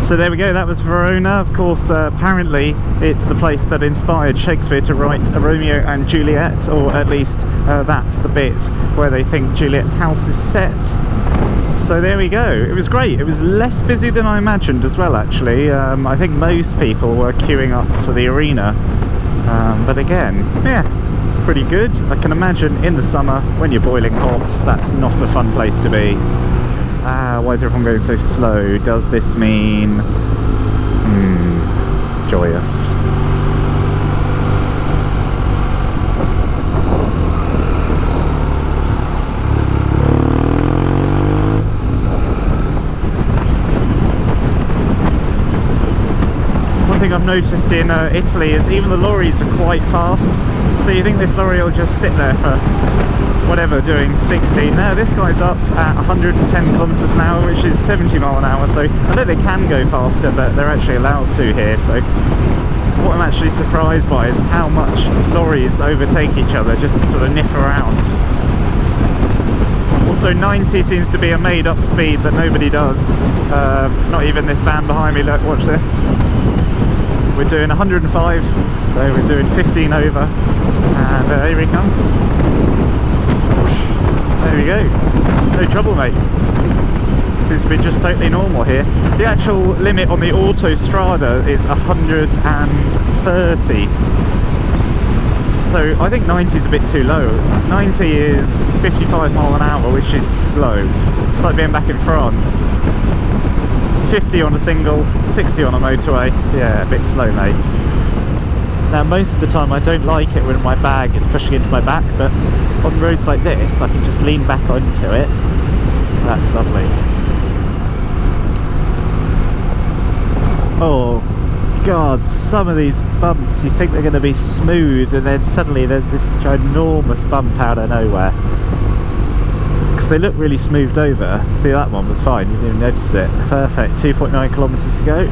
So there we go, that was Verona. Of course, apparently it's the place that inspired Shakespeare to write a Romeo and Juliet, or at least that's the bit where they think Juliet's house is set. So there we go, it was great. It was less busy than I imagined as well, actually. I think most people were queuing up for the arena, but again, yeah, pretty good. I can imagine in the summer, when you're boiling hot, that's not a fun place to be. Why is everyone going so slow? Does this mean... joyous. One thing I've noticed in Italy is even the lorries are quite fast. So you think this lorry will just sit there for whatever, doing 60. No, this guy's up at 110 kilometers an hour, which is 70 mile an hour. So I know they can go faster, but they're actually allowed to here. So what I'm actually surprised by is how much lorries overtake each other just to sort of nip around. Also, 90 seems to be a made-up speed that nobody does. Not even this van behind me. Look, watch this. We're doing 105, so we're doing 15 over, and here he comes. There we go. No trouble, mate. Seems to be just totally normal here. The actual limit on the Autostrada is 130. So I think 90 is a bit too low. 90 is 55 mile an hour, which is slow. It's like being back in France. 50 on a single, 60 on a motorway. Yeah, a bit slow, mate. Now, most of the time I don't like it when my bag is pushing into my back, but on roads like this I can just lean back onto it. That's lovely. Oh god, some of these bumps you think they're going to be smooth, and then suddenly there's this ginormous bump out of nowhere. Because they look really smoothed over. See, that one was fine, you didn't even notice it. Perfect, 2.9 kilometers to go,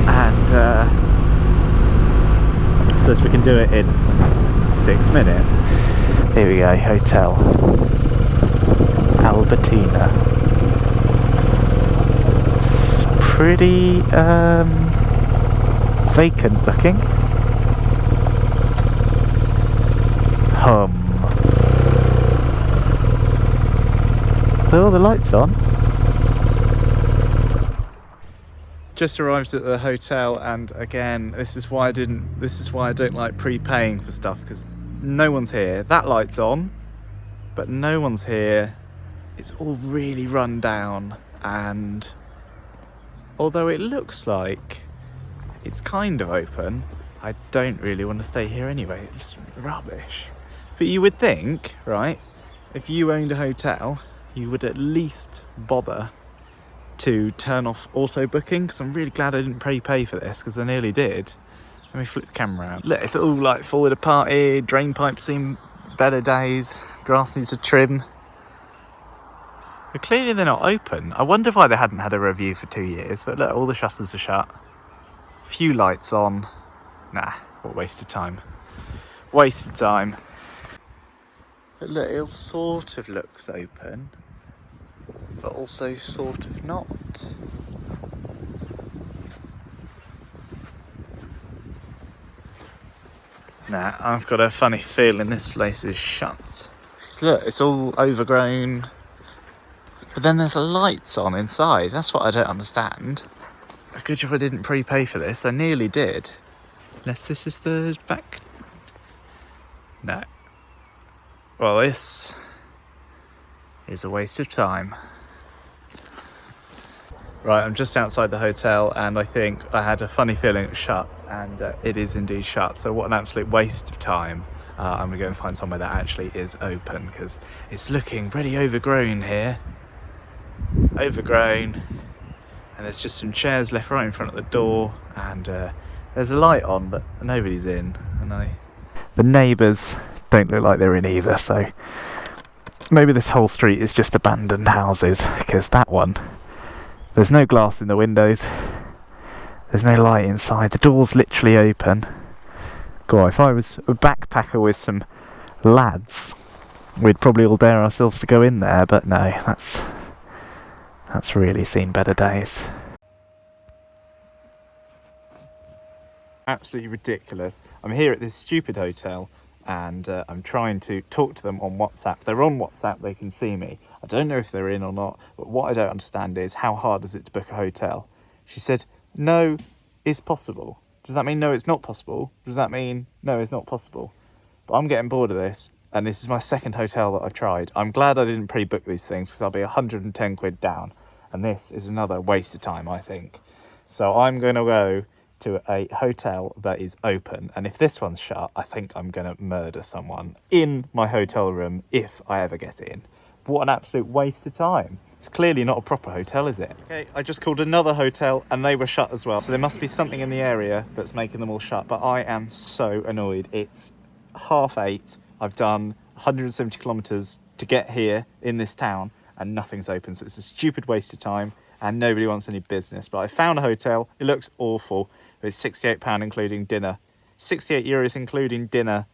and says we can do it in 6 minutes. Here we go, hotel Albertina. It's pretty vacant looking. Are all the lights on? Just arrived at the hotel, and again, this is why I don't like prepaying for stuff, because no one's here. That light's on, but no one's here. It's all really run down, and although it looks like it's kind of open, I don't really want to stay here anyway. It's rubbish. But you would think, right, if you owned a hotel, you would at least bother to turn off auto booking, because I'm really glad I didn't prepay for this, because I nearly did. Let me flip the camera around. Look, it's all like falling apart here. Drain pipes seem better days. Grass needs a trim. But clearly they're not open. I wonder why they hadn't had a review for 2 years. But look, all the shutters are shut. Few lights on. Nah, what a waste of time. Wasted time. But look, it sort of looks open, but also sort of not. Nah, I've got a funny feeling this place is shut. Look, it's all overgrown, but then there's lights on inside. That's what I don't understand. A good job I didn't prepay for this. I nearly did. Unless this is the back. No. Well, this is a waste of time. Right, I'm just outside the hotel, and I think I had a funny feeling it was shut, and it is indeed shut. So what an absolute waste of time. I'm gonna go and find somewhere that actually is open, because it's looking pretty overgrown here. Overgrown, and there's just some chairs left right in front of the door, and there's a light on, but nobody's in. And the neighbours don't look like they're in either, so maybe this whole street is just abandoned houses, because that one, there's no glass in the windows, there's no light inside, the door's literally open. God, if I was a backpacker with some lads, we'd probably all dare ourselves to go in there, but no, that's really seen better days. Absolutely ridiculous. I'm here at this stupid hotel and I'm trying to talk to them on WhatsApp. They're on WhatsApp, they can see me. I don't know if they're in or not, but what I don't understand is how hard is it to book a hotel? She said, no, it's possible. Does that mean no, it's not possible? Does that mean no, it's not possible? But I'm getting bored of this, and this is my second hotel that I've tried. I'm glad I didn't pre-book these things because I'll be 110 quid down, and this is another waste of time, I think. So I'm going to go to a hotel that is open, and if this one's shut, I think I'm going to murder someone in my hotel room if I ever get in. What an absolute waste of time. It's clearly not a proper hotel, is it? Okay, I just called another hotel and they were shut as well, so there must be something in the area that's making them all shut, but I am so annoyed. It's 8:30. I've done 170 kilometers to get here in this town and nothing's open, so it's a stupid waste of time and nobody wants any business. But I found a hotel. It looks awful. It's £68 including dinner, €68 including dinner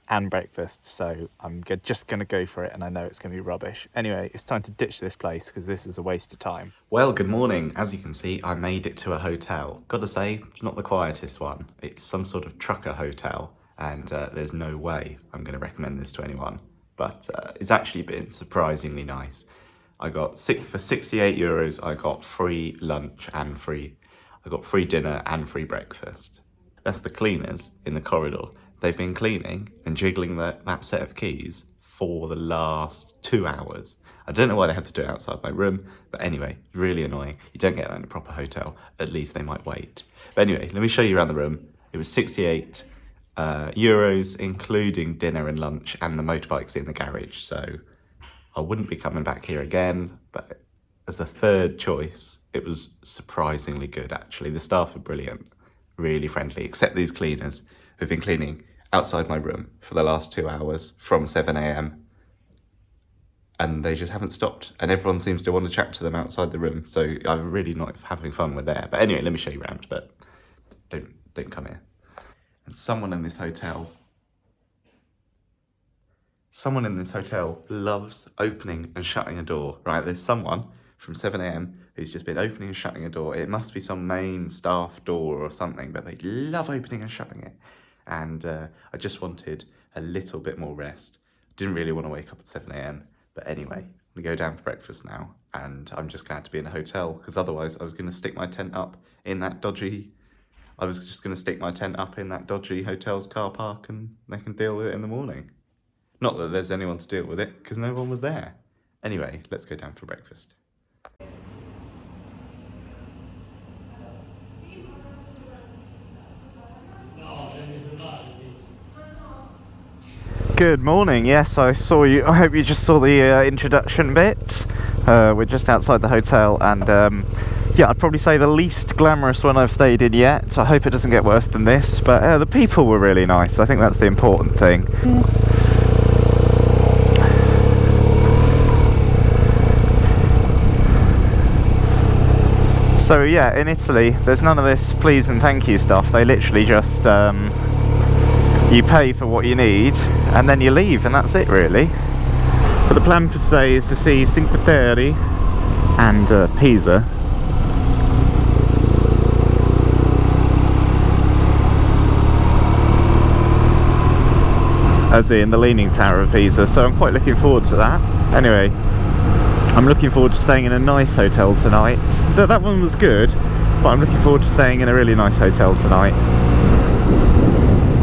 and breakfast, so I'm just going to go for it, and I know it's going to be rubbish. Anyway, it's time to ditch this place because this is a waste of time. Well, good morning. As you can see, I made it to a hotel. Gotta say, it's not the quietest one. It's some sort of trucker hotel, and there's no way I'm going to recommend this to anyone, but it's actually been surprisingly nice. I got for €68, I got free lunch and I got free dinner and free breakfast. That's the cleaners in the corridor. They've been cleaning and jiggling that set of keys for the last 2 hours. I don't know why they had to do it outside my room, but anyway, really annoying. You don't get that in a proper hotel. At least they might wait. But anyway, let me show you around the room. It was €68, including dinner and lunch, and the motorbike's in the garage. So I wouldn't be coming back here again, but as the third choice, it was surprisingly good, actually. The staff are brilliant, really friendly, except these cleaners who've been cleaning outside my room for the last 2 hours from 7 a.m. and they just haven't stopped, and everyone seems to want to chat to them outside the room, so I'm really not having fun with there. But anyway, let me show you around, but don't come here. And someone in this hotel loves opening and shutting a door, right? There's someone from 7 a.m. who's just been opening and shutting a door. It must be some main staff door or something, but they love opening and shutting it. And I just wanted a little bit more rest. Didn't really want to wake up at 7 a.m. But anyway, I'm going to go down for breakfast now, and I'm just glad to be in a hotel, because otherwise I was going to stick my tent up in that dodgy hotel's car park, and they can deal with it in the morning. Not that there's anyone to deal with it, because no one was there. Anyway, let's go down for breakfast. Good morning. Yes, I saw you. I hope you just saw the introduction bit. We're just outside the hotel, and yeah, I'd probably say the least glamorous one I've stayed in yet. I hope it doesn't get worse than this, but the people were really nice. I think that's the important thing. So yeah, in Italy, there's none of this please and thank you stuff. They literally just you pay for what you need and then you leave, and that's it really. But the plan for today is to see Cinque Terre and Pisa. As in the Leaning Tower of Pisa, so I'm quite looking forward to that. Anyway, I'm looking forward to staying in a nice hotel tonight. That one was good, but I'm looking forward to staying in a really nice hotel tonight.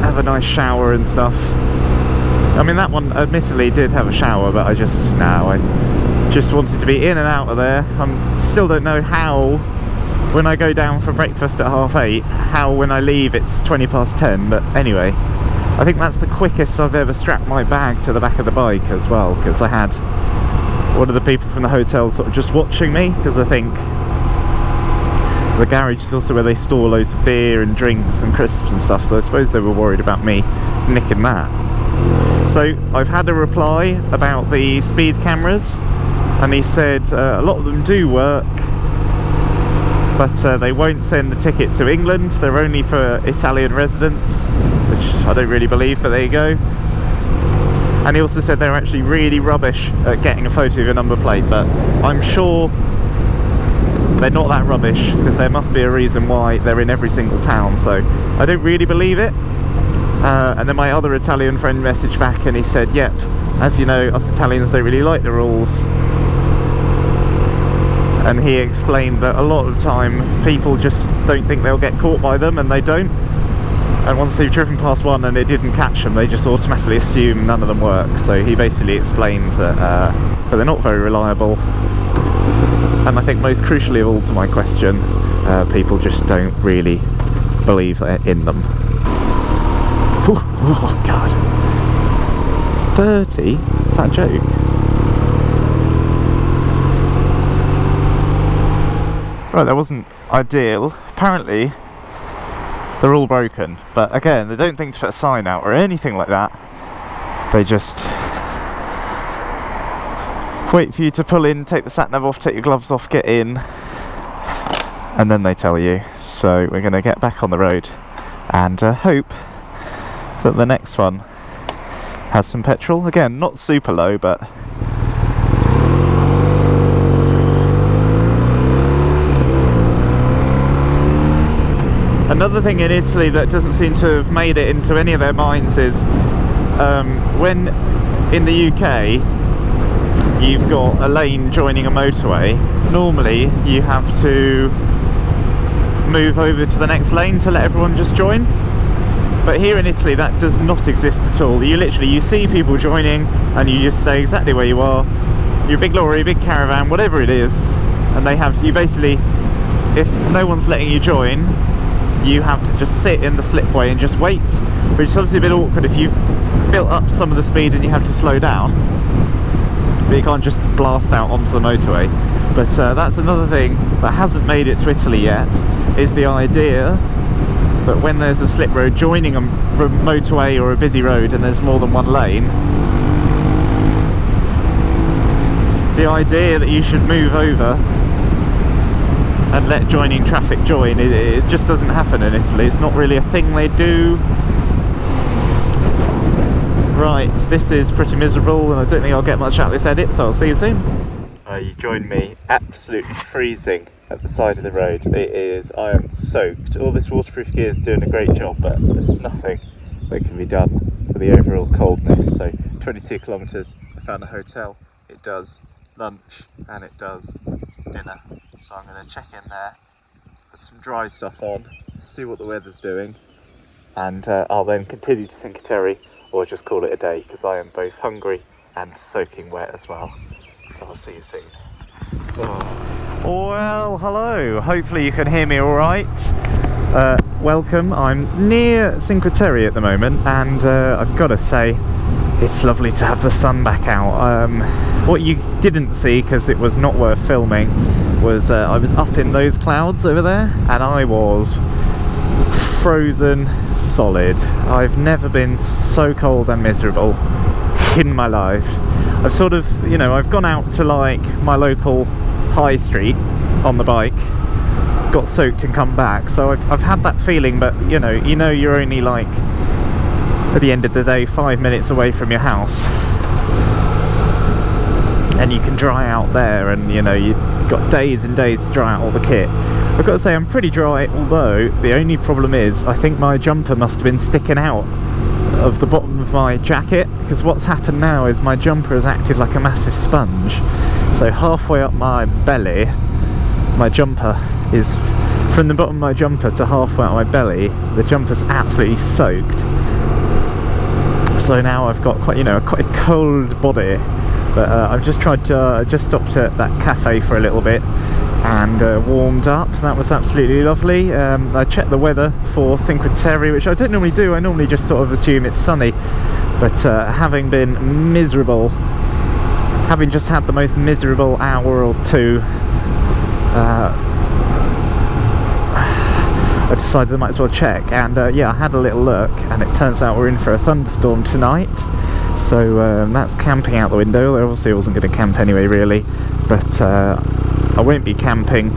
Have a nice shower and stuff. I mean, that one admittedly did have a shower, but I just wanted to be in and out of there. I still don't know how, when I go down for breakfast at 8:30, how when I leave it's 10:20, but anyway. I think that's the quickest I've ever strapped my bag to the back of the bike as well, because I had one of the people from the hotel sort of just watching me, because I think the garage is also where they store loads of beer and drinks and crisps and stuff, so I suppose they were worried about me nicking that. So I've had a reply about the speed cameras, and he said a lot of them do work, but they won't send the ticket to England. They're only for Italian residents, which I don't really believe, but there you go. And he also said they're actually really rubbish at getting a photo of your number plate, but I'm sure they're not that rubbish, because there must be a reason why they're in every single town, so I don't really believe it. And then my other Italian friend messaged back and he said, yep, as you know, us Italians don't really like the rules. And he explained that a lot of the time people just don't think they'll get caught by them, and they don't. And once they've driven past one and it didn't catch them, they just automatically assume none of them work. So he basically explained that they're not very reliable. And I think most crucially of all to my question, people just don't really believe they're in them. Ooh, oh god. 30? Is that a joke? Right, that wasn't ideal. Apparently, they're all broken. But again, they don't think to put a sign out or anything like that. They just wait for you to pull in, take the sat-nav off, take your gloves off, get in, and then they tell you. So we're going to get back on the road and hope that the next one has some petrol. Again, not super low, but another thing in Italy that doesn't seem to have made it into any of their minds is when in the UK you've got a lane joining a motorway, normally you have to move over to the next lane to let everyone just join. But here in Italy that does not exist at all. You see people joining and you just stay exactly where you are. Your big lorry, big caravan, whatever it is, and you basically, if no one's letting you join, you have to just sit in the slipway and just wait, which is obviously a bit awkward if you've built up some of the speed and you have to slow down, but you can't just blast out onto the motorway. But that's another thing that hasn't made it to Italy yet, is the idea that when there's a slip road joining a motorway or a busy road and there's more than one lane, the idea that you should move over and let joining traffic join, it just doesn't happen in Italy. It's not really a thing they do. Right, this is pretty miserable and I don't think I'll get much out of this edit, so I'll see you soon. You joined me absolutely freezing at the side of the road. I am soaked. All this waterproof gear is doing a great job, but there's nothing that can be done for the overall coldness. So 22 kilometres, I found a hotel. It does lunch and it does dinner. So I'm going to check in there, put some dry stuff on, see what the weather's doing, and I'll then continue to Cinque Terre or just call it a day, because I am both hungry and soaking wet as well. So I'll see you soon. Oh. Well, hello. Hopefully you can hear me all right. Welcome. I'm near Cinque Terre at the moment, and I've got to say, it's lovely to have the sun back out. What you didn't see, because it was not worth filming, was I was up in those clouds over there, and I was frozen solid. I've never been so cold and miserable in my life. I've sort of, I've gone out to like my local high street on the bike, got soaked and come back, so I've had that feeling, but you're only like, at the end of the day, 5 minutes away from your house, and you can dry out there, and you've got days and days to dry out all the kit. I've got to say I'm pretty dry, although the only problem is I think my jumper must have been sticking out of the bottom of my jacket, because what's happened now is my jumper has acted like a massive sponge. So halfway up my belly, my jumper is, from the bottom of my jumper to halfway up my belly, the jumper's absolutely soaked. So now I've got quite a cold body. But I've just tried to, just stopped at that cafe for a little bit and warmed up. That was absolutely lovely. I checked the weather for Cinque Terre, which I don't normally do. I normally just sort of assume it's sunny. But having been miserable, having just had the most miserable hour or two, I decided I might as well check. And yeah, I had a little look, and it turns out we're in for a thunderstorm tonight. So that's camping out the window. Obviously I wasn't going to camp anyway, really, but I won't be camping,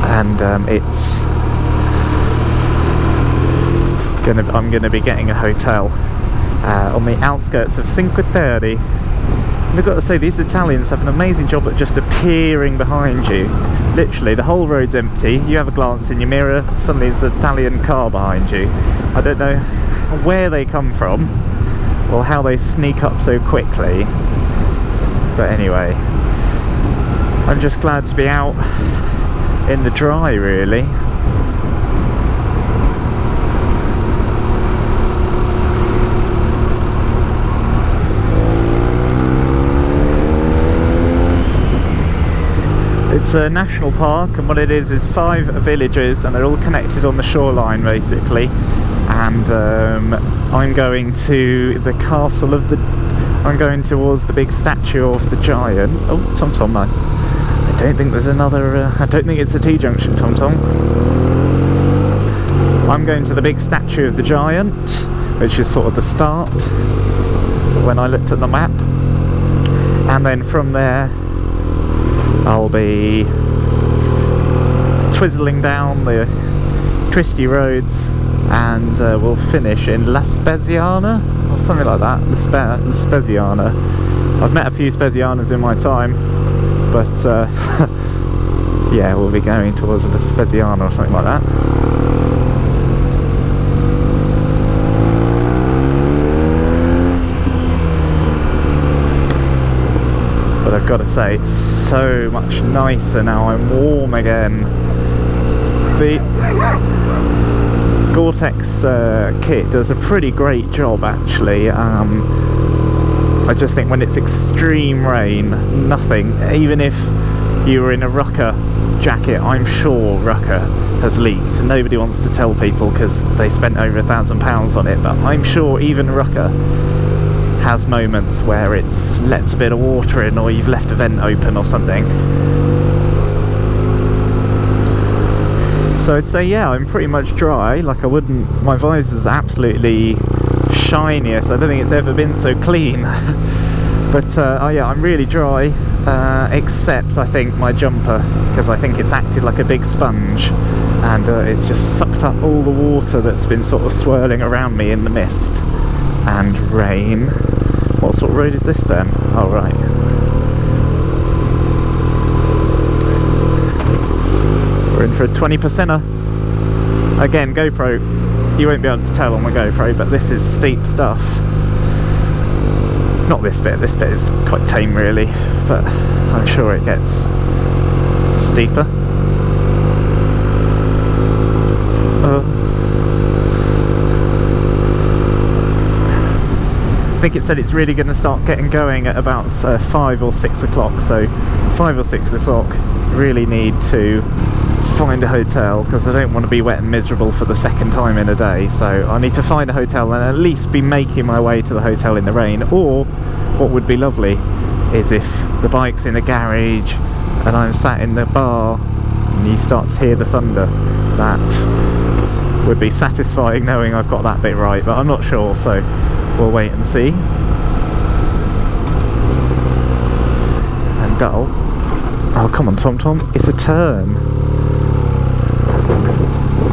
and I'm going to be getting a hotel on the outskirts of Cinque Terre, And I've got to say, these Italians have an amazing job at just appearing behind you. Literally, the whole road's empty, you have a glance in your mirror, suddenly there's an Italian car behind you. I don't know where they come from, or how they sneak up so quickly. But anyway, I'm just glad to be out in the dry, really. It's a national park, and what it is 5 villages, and they're all connected on the shoreline basically. And I'm going to the castle of the... I'm going towards the big statue of the giant. Oh, TomTom, no. I don't think there's another... I don't think it's a T-junction, TomTom. I'm going to the big statue of the giant, which is sort of the start when I looked at the map. And then from there, I'll be twizzling down the twisty roads, and we'll finish in La Speziana or something like that. La Speziana. I've met a few Spezianas in my time, but yeah, we'll be going towards La Speziana or something like that. But I've got to say, it's so much nicer now. I'm warm again. The Goretex kit does a pretty great job, actually. I just think when it's extreme rain, nothing, even if you were in a rucker jacket, I'm sure rucker has leaked. Nobody wants to tell people because they spent over £1,000 on it, but I'm sure even rucker has moments where it's lets a bit of water in, or you've left a vent open or something. So I'd say, yeah, I'm pretty much dry. Like, I wouldn't... My visor's absolutely shiniest. I don't think it's ever been so clean. But oh yeah, I'm really dry, except I think my jumper, because I think it's acted like a big sponge, and it's just sucked up all the water that's been sort of swirling around me in the mist and rain. What sort of road is this then? Oh, right. We're in for a 20%er. Again, GoPro, you won't be able to tell on the GoPro, but this is steep stuff. Not this bit is quite tame really, but I'm sure it gets steeper. I think it said it's really going to start getting going at about 5 or 6 o'clock, so 5 or 6 o'clock really need to find a hotel, because I don't want to be wet and miserable for the second time in a day. So I need to find a hotel and at least be making my way to the hotel in the rain. Or what would be lovely is if the bike's in the garage and I'm sat in the bar and you start to hear the thunder. That would be satisfying, knowing I've got that bit right, but I'm not sure, so we'll wait and see. And dull. Oh, come on, TomTom, it's a turn.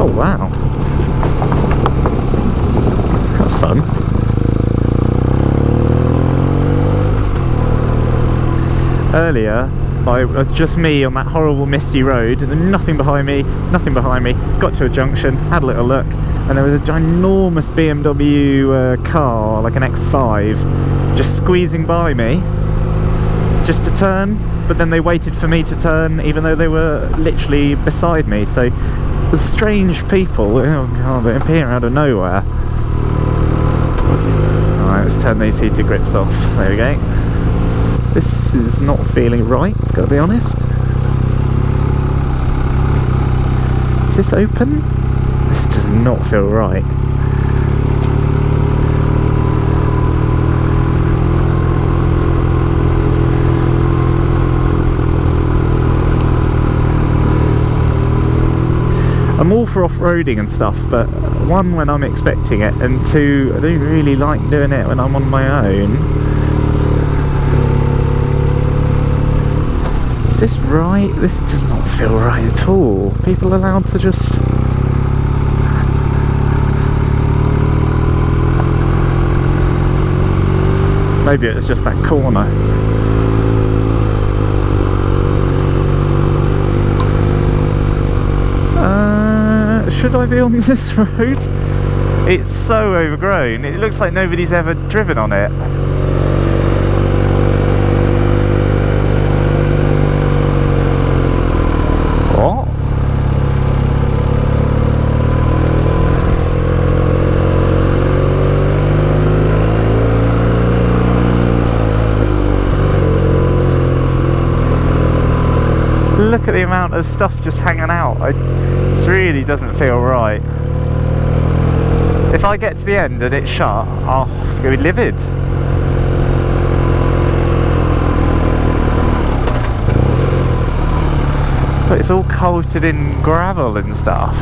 Oh, wow. That's fun. Earlier, it was just me on that horrible misty road, and then nothing behind me, got to a junction, had a little look, and there was a ginormous BMW car, like an X5, just squeezing by me, just to turn, but then they waited for me to turn, even though they were literally beside me. So the strange people, oh god, they appear out of nowhere. Alright, let's turn these heated grips off. There we go. This is not feeling right, it's got to be honest. Is this open? This does not feel right. I'm all for off-roading and stuff, but one, when I'm expecting it, and two, I don't really like doing it when I'm on my own. Is this right? This does not feel right at all. People are allowed to just... Maybe it was just that corner. Should I be on this road? It's so overgrown. It looks like nobody's ever driven on it. What? Look at the amount of stuff just hanging out. This really doesn't feel right. If I get to the end and it's shut, I'm going to be livid. But it's all coated in gravel and stuff.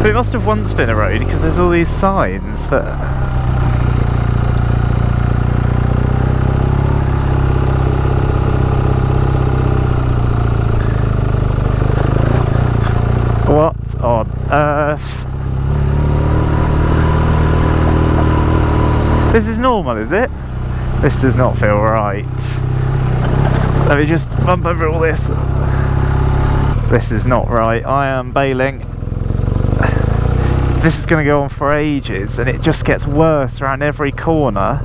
But it must have once been a road because there's all these signs, but... What on earth? This is normal, is it? This does not feel right. Let me just bump over all this. This is not right. I am bailing. This is going to go on for ages, and it just gets worse around every corner.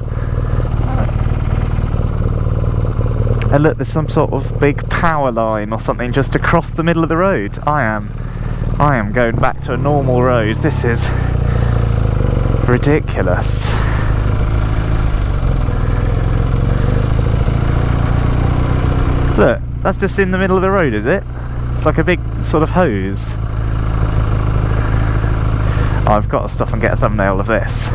And look, there's some sort of big power line or something just across the middle of the road. I am going back to a normal road. This is ridiculous. Look, that's just in the middle of the road, is it? It's like a big sort of hose. I've got to stop and get a thumbnail of this.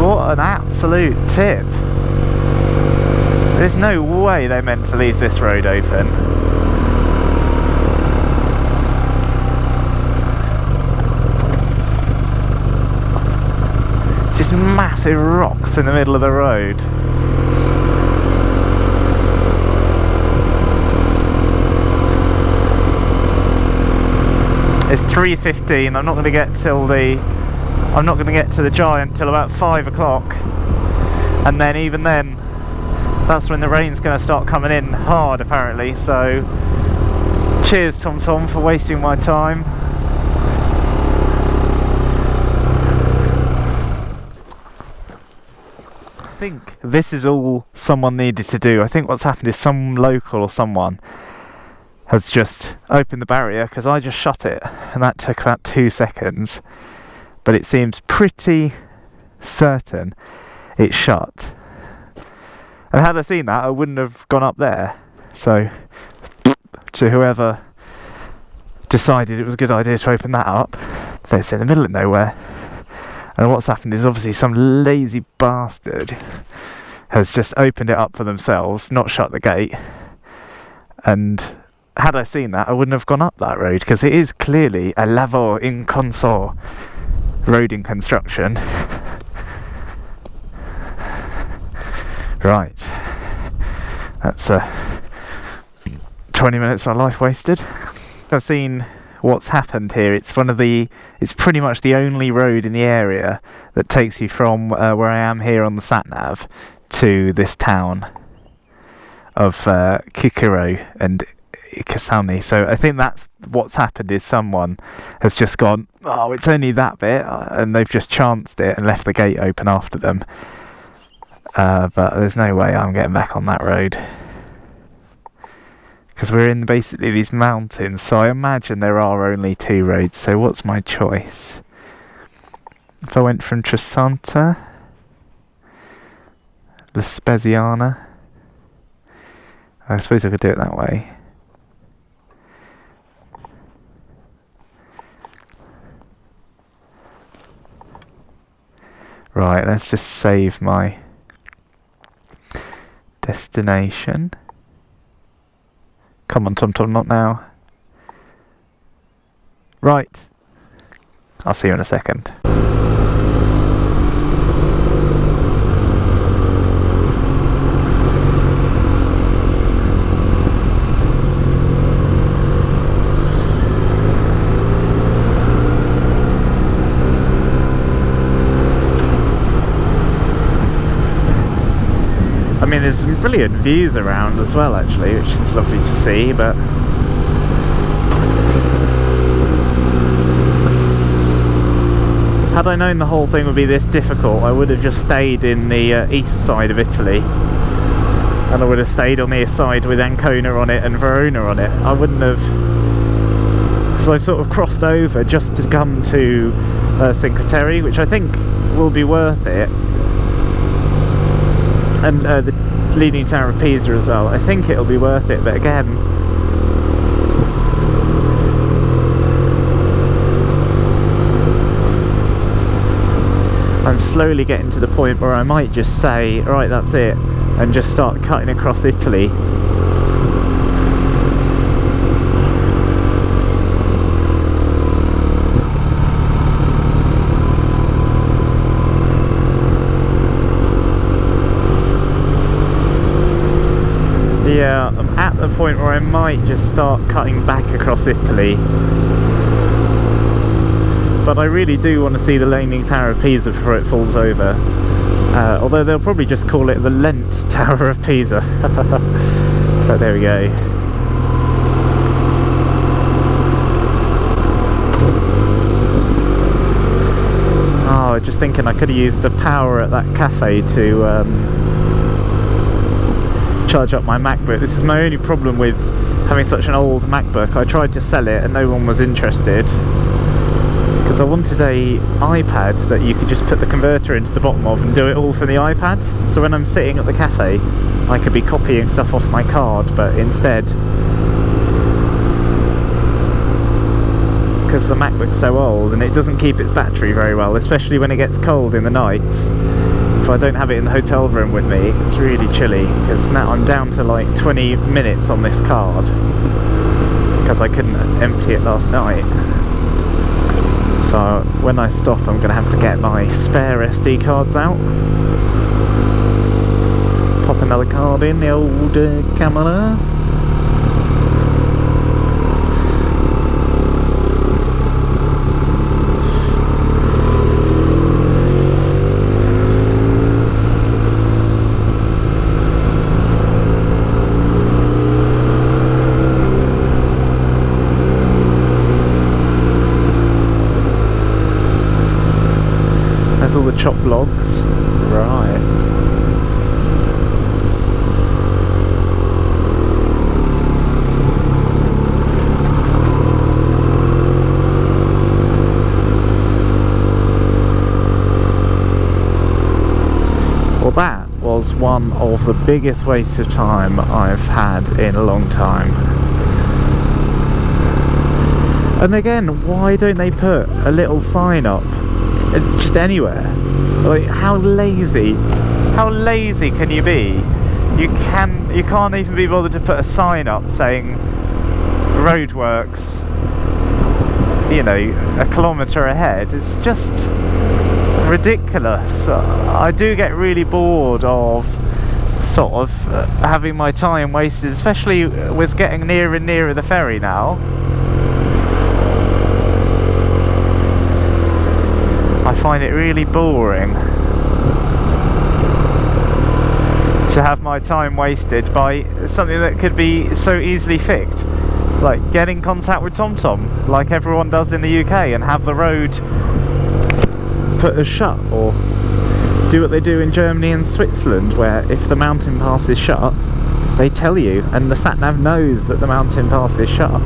What an absolute tip. There's no way they meant to leave this road open. Just massive rocks in the middle of the road. It's 3:15. I'm not going to get to the Giant till about 5 o'clock, and then even then, that's when the rain's going to start coming in hard apparently. So, cheers TomTom for wasting my time. I think this is all someone needed to do. I think what's happened is some local or someone has just opened the barrier, because I just shut it and that took about 2 seconds, but it seems pretty certain it's shut. And had I seen that, I wouldn't have gone up there. So to whoever decided it was a good idea to open that up, it's in the middle of nowhere. And what's happened is obviously some lazy bastard has just opened it up for themselves, not shut the gate. And had I seen that, I wouldn't have gone up that road, because it is clearly a lavoro in corso road in construction. Right, that's 20 minutes of my life wasted. I've seen what's happened here. It's pretty much the only road in the area that takes you from where I am here on the sat nav to this town of Kikiro and Kasani. So I think that's what's happened, is someone has just gone, oh, it's only that bit, and they've just chanced it and left the gate open after them. But there's no way I'm getting back on that road, because we're in basically these mountains, so I imagine there are only 2 roads. So what's my choice? If I went from Tresanta, La Speziana, I suppose I could do it that way. Right, let's just save my destination. Come on, TomTom, not now. Right. I'll see you in a second. there's some brilliant views around as well actually, which is lovely to see, but had I known the whole thing would be this difficult, I would have just stayed in the east side of Italy, and I would have stayed on the side with Ancona on it and Verona on it. I wouldn't have, so I've sort of crossed over just to come to Cinque Terre, which I think will be worth it, and the Leaning Tower of Pisa as well. I think it'll be worth it, but again, I'm slowly getting to the point where I might just say, right, that's it, and just start cutting across Italy. Yeah, I'm at the point where I might just start cutting back across Italy. But I really do want to see the Leaning Tower of Pisa before it falls over. Although they'll probably just call it the Lent Tower of Pisa. But there we go. Oh, just thinking I could have used the power at that cafe to charge up my MacBook. This is my only problem with having such an old MacBook. I tried to sell it and no one was interested, because I wanted a iPad that you could just put the converter into the bottom of and do it all from the iPad. So when I'm sitting at the cafe, I could be copying stuff off my card, but instead, because the MacBook's so old and it doesn't keep its battery very well, especially when it gets cold in the nights. If I don't have it in the hotel room with me, it's really chilly, because now I'm down to like 20 minutes on this card because I couldn't empty it last night. So when I stop, I'm going to have to get my spare SD cards out, pop another card in, the old camera. All the chopped logs, right. Well, that was one of the biggest wastes of time I've had in a long time. And again, why don't they put a little sign up just anywhere? Like, how lazy can you be? You can't even be bothered to put a sign up saying roadworks, you know, a kilometre ahead. It's just ridiculous. I do get really bored of sort of having my time wasted, especially with getting nearer and nearer the ferry now. I find it really boring to have my time wasted by something that could be so easily fixed, like get in contact with TomTom like everyone does in the UK and have the road put as shut, or do what they do in Germany and Switzerland, where if the mountain pass is shut, they tell you and the sat-nav knows that the mountain pass is shut.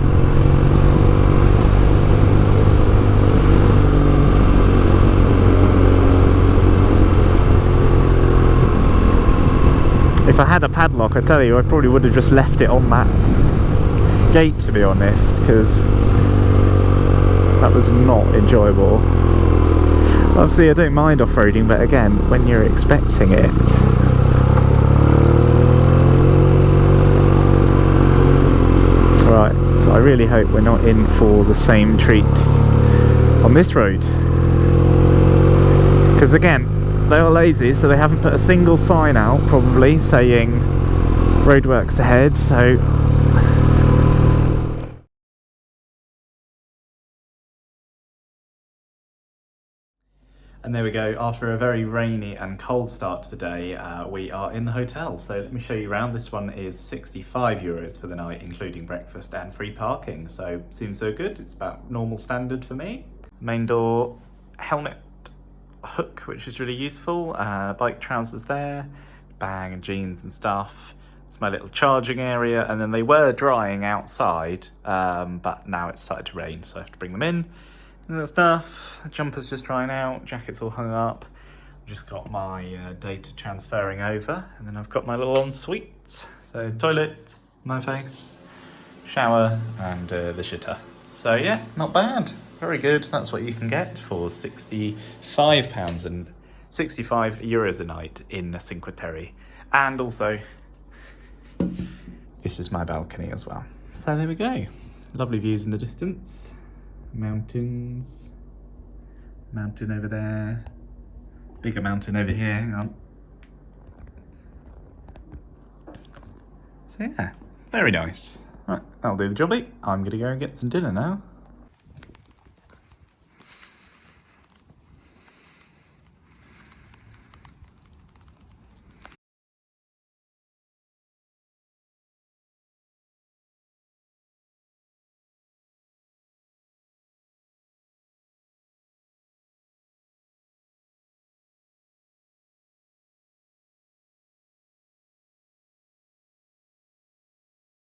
If I had a padlock, I tell you, I probably would have just left it on that gate, to be honest, because that was not enjoyable. Obviously I don't mind off-roading, but again, when you're expecting it. Right, so I really hope we're not in for the same treat on this road, because again, they are lazy, so they haven't put a single sign out, probably, saying roadworks ahead, so... And there we go, after a very rainy and cold start to the day, we are in the hotel. So let me show you around. This one is €65 for the night, including breakfast and free parking. So seems so good, it's about normal standard for me. Main door, helmet hook, which is really useful. Bike trousers there, bag and jeans and stuff. It's my little charging area, and then they were drying outside, but now it's started to rain, so I have to bring them in. And that stuff, the jumper's just drying out, jacket's all hung up. I've just got my data transferring over, and then I've got my little ensuite. So toilet, my face, shower, and the shitter. So yeah, not bad, very good. That's what you can get for €65 and €65 a night in Cinque Terre. And also, this is my balcony as well. So there we go, lovely views in the distance. Mountains, mountain over there, bigger mountain over here, hang on. So yeah, very nice. Right, that'll do the jobby. I'm gonna go and get some dinner now.